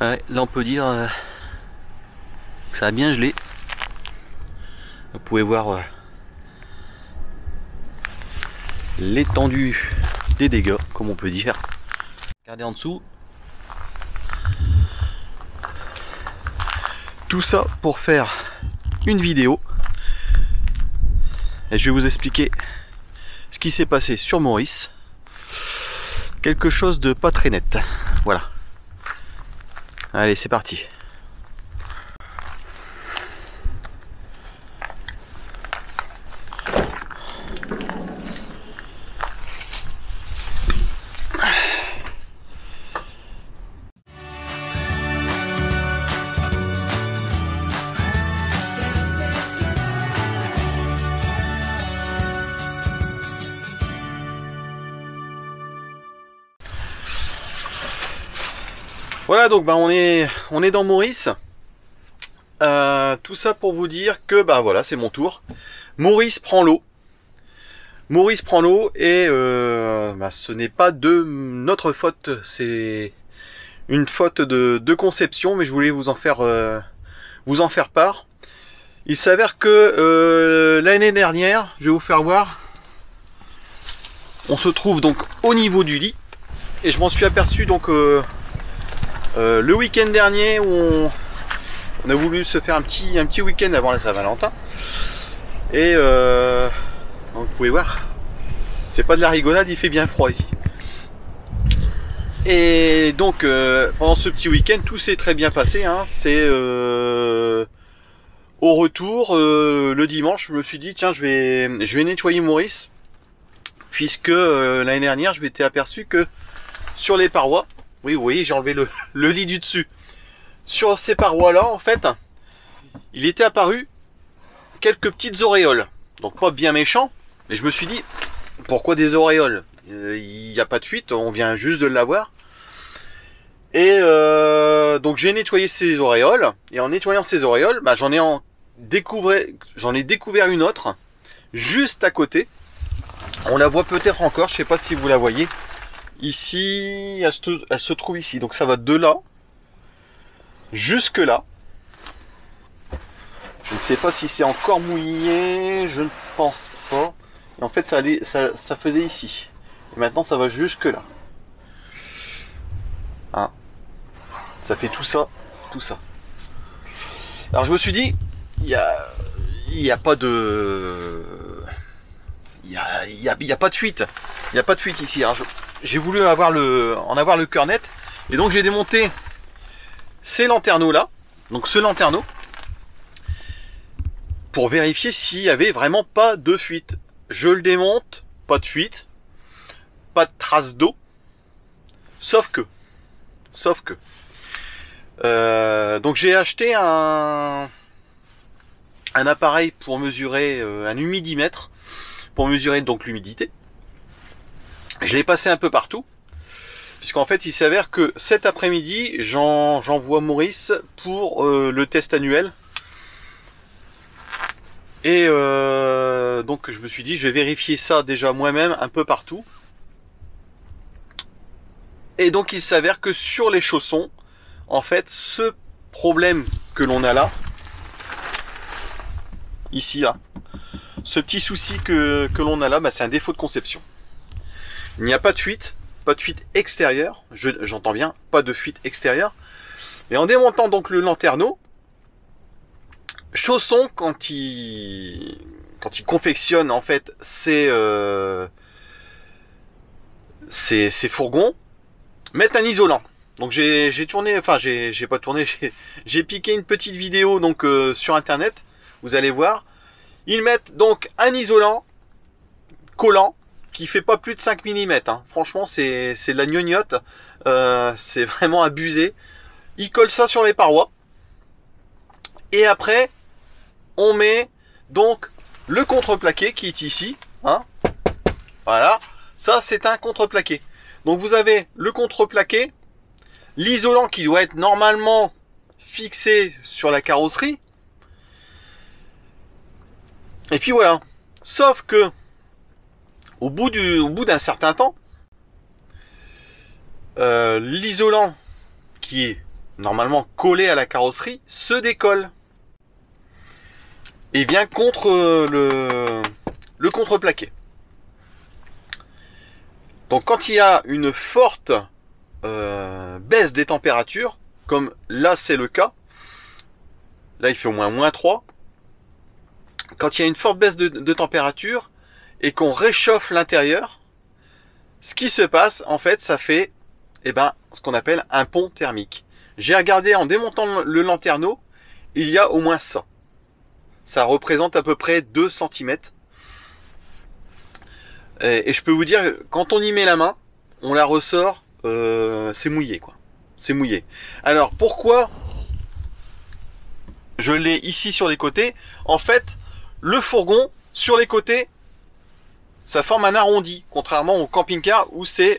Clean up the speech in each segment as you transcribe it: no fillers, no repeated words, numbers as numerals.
Ouais, là on peut dire que ça a bien gelé. Vous pouvez voir l'étendue des dégâts, comme on peut dire. Regardez en dessous. Tout ça pour faire une vidéo. Et je vais vous expliquer ce qui s'est passé sur Maurice. Quelque chose de pas très net. Voilà. Allez, c'est parti. Voilà, donc on est dans Maurice. Tout ça pour vous dire que voilà, c'est mon tour. Maurice prend l'eau. Maurice prend l'eau et ce n'est pas de notre faute, c'est une faute de conception, mais je voulais vous en faire part. Il s'avère que l'année dernière, je vais vous faire voir, on se trouve donc au niveau du lit et je m'en suis aperçu donc le week-end dernier où on a voulu se faire un petit week-end avant la Saint-Valentin. Et donc vous pouvez voir, c'est pas de la rigolade, il fait bien froid ici. Et donc pendant ce petit week-end, tout s'est très bien passé. Hein. C'est au retour, le dimanche, je me suis dit tiens, je vais nettoyer Maurice, puisque l'année dernière, je m'étais aperçu que sur les parois, oui, vous voyez, j'ai enlevé le lit du dessus. Sur ces parois-là, en fait, il était apparu quelques petites auréoles. Donc pas bien méchant, mais je me suis dit, pourquoi des auréoles? Il n'y a pas de fuite, on vient juste de l'avoir. Et donc j'ai nettoyé ces auréoles, et en nettoyant ces auréoles, j'en ai découvert une autre, juste à côté. On la voit peut-être encore, je sais pas si vous la voyez. Ici, elle se trouve ici, donc ça va de là jusque là. Je ne sais pas si c'est encore mouillé, je ne pense pas. Et en fait, ça faisait ici. Et maintenant, ça va jusque là. Hein. Ça fait tout ça, tout ça. Alors je me suis dit, il y a pas de, il y a pas de fuite. Il n'y a pas de fuite ici. Alors j'ai voulu en avoir le cœur net. Et donc j'ai démonté ces lanterneaux là. Donc ce lanterneau. Pour vérifier s'il y avait vraiment pas de fuite. Je le démonte, pas de fuite. Pas de traces d'eau. Sauf que. Donc j'ai acheté un appareil pour mesurer un humidimètre. Pour mesurer donc l'humidité. Je l'ai passé un peu partout, puisqu'en fait il s'avère que cet après-midi j'envoie Maurice pour le test annuel. Et donc je me suis dit je vais vérifier ça déjà moi-même un peu partout. Et donc il s'avère que sur les chaussons, en fait ce problème que l'on a là, ici là, ce petit souci que l'on a là, c'est un défaut de conception. Il n'y a pas de fuite extérieure, j'entends bien, pas de fuite extérieure. Et en démontant donc le lanterneau, Chausson, quand il confectionne en fait ces fourgons, mettent un isolant. Donc j'ai piqué une petite vidéo donc sur internet, vous allez voir. Ils mettent donc un isolant collant qui fait pas plus de 5 mm. Hein. Franchement, c'est de la gnognotte. C'est vraiment abusé. Ils collent ça sur les parois. Et après, on met donc le contreplaqué qui est ici. Hein. Voilà. Ça, c'est un contreplaqué. Donc, vous avez le contreplaqué. L'isolant qui doit être normalement fixé sur la carrosserie. Et puis voilà. Sauf que au bout d'un certain temps, l'isolant qui est normalement collé à la carrosserie, se décolle et vient contre le contreplaqué. Donc quand il y a une forte baisse des températures, comme là c'est le cas, là il fait au moins -3, quand il y a une forte baisse de température et qu'on réchauffe l'intérieur, ce qui se passe en fait, ça fait ce qu'on appelle un pont thermique. J'ai regardé en démontant le lanterneau, il y a au moins ça. Ça représente à peu près 2 cm. Et je peux vous dire, quand on y met la main, on la ressort, c'est mouillé quoi. C'est mouillé. Alors pourquoi je l'ai ici sur les côtés? En fait, le fourgon sur les côtés, ça forme un arrondi, contrairement au camping-car où c'est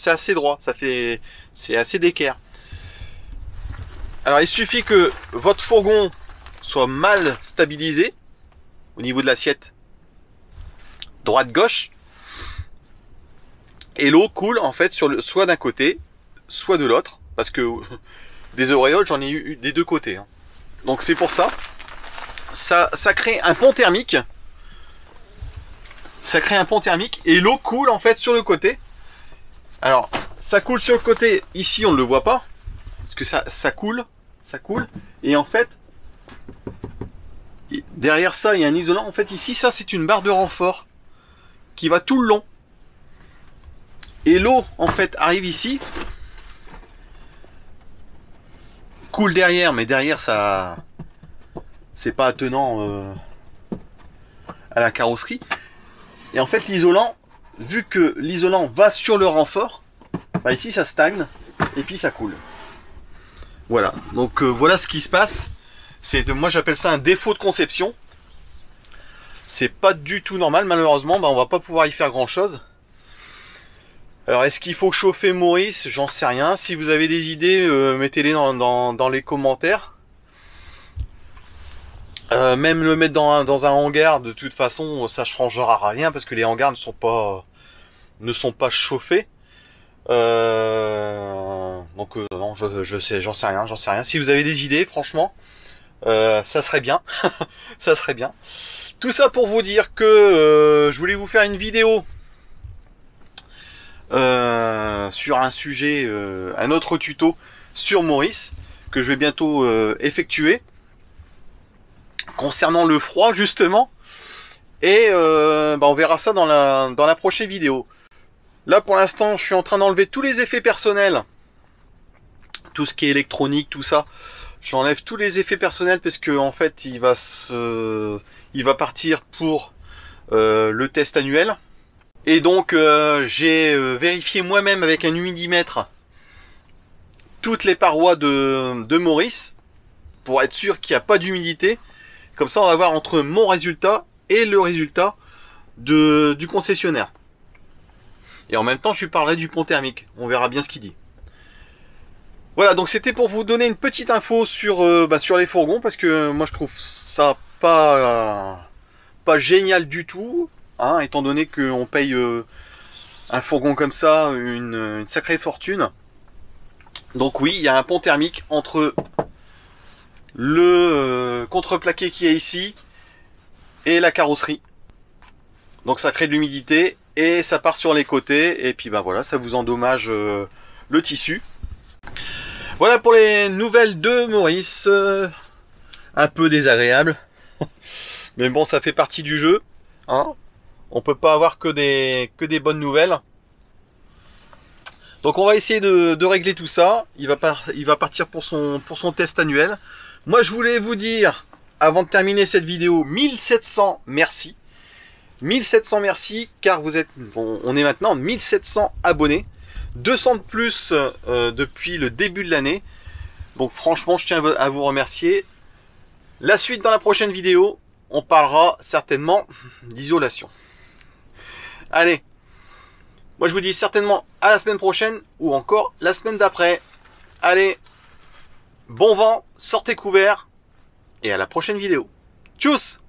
assez droit, c'est assez d'équerre. Alors il suffit que votre fourgon soit mal stabilisé au niveau de l'assiette droite-gauche et l'eau coule en fait soit d'un côté, soit de l'autre, parce que des auréoles j'en ai eu des deux côtés. Hein. Donc c'est pour ça. Ça crée un pont thermique. Ça crée un pont thermique et l'eau coule en fait sur le côté. Alors ça coule sur le côté, ici on ne le voit pas, parce que ça coule, et en fait derrière ça il y a un isolant. En fait ici ça c'est une barre de renfort qui va tout le long. Et l'eau en fait arrive ici, coule derrière, mais derrière ça c'est pas attenant à la carrosserie. Et en fait l'isolant, vu que l'isolant va sur le renfort, ici ça stagne et puis ça coule. Voilà, donc voilà ce qui se passe. Moi j'appelle ça un défaut de conception. C'est pas du tout normal, malheureusement, on va pas pouvoir y faire grand chose. Alors est-ce qu'il faut chauffer Maurice? J'en sais rien. Si vous avez des idées, mettez-les dans les commentaires. Même le mettre dans un hangar, de toute façon, ça changera rien parce que les hangars ne sont pas chauffés. Donc non, j'en sais rien. Si vous avez des idées, franchement, ça serait bien. Ça serait bien. Tout ça pour vous dire que je voulais vous faire une vidéo sur un sujet, un autre tuto sur Maurice que je vais bientôt effectuer concernant le froid justement, et on verra ça dans la prochaine vidéo. Là pour l'instant je suis en train d'enlever tous les effets personnels, tout ce qui est électronique, tout ça. J'enlève tous les effets personnels parce que en fait il va partir pour le test annuel. Et donc j'ai vérifié moi-même avec un humidimètre toutes les parois de Maurice pour être sûr qu'il n'y a pas d'humidité. Comme ça on va voir entre mon résultat et le résultat du concessionnaire. Et en même temps je lui parlerai du pont thermique. On verra bien ce qu'il dit. Voilà, donc c'était pour vous donner une petite info sur les fourgons, parce que moi je trouve ça pas génial du tout, hein, étant donné qu'on paye un fourgon comme ça une sacrée fortune. Donc oui, il y a un pont thermique entre le contreplaqué qui est ici et la carrosserie. Donc ça crée de l'humidité et ça part sur les côtés, et puis voilà, ça vous endommage le tissu. Voilà pour les nouvelles de Maurice, un peu désagréable, mais bon, ça fait partie du jeu, hein. On peut pas avoir que des bonnes nouvelles. Donc on va essayer de régler tout ça. Il va partir pour son test annuel. Moi je voulais vous dire, avant de terminer cette vidéo, 1700 merci. 1700 merci, car on est maintenant 1700 abonnés. 200 de plus depuis le début de l'année. Donc franchement je tiens à vous remercier. La suite dans la prochaine vidéo, on parlera certainement d'isolation. Allez, moi je vous dis certainement à la semaine prochaine ou encore la semaine d'après. Allez, bon vent, sortez couverts et à la prochaine vidéo. Tchuss!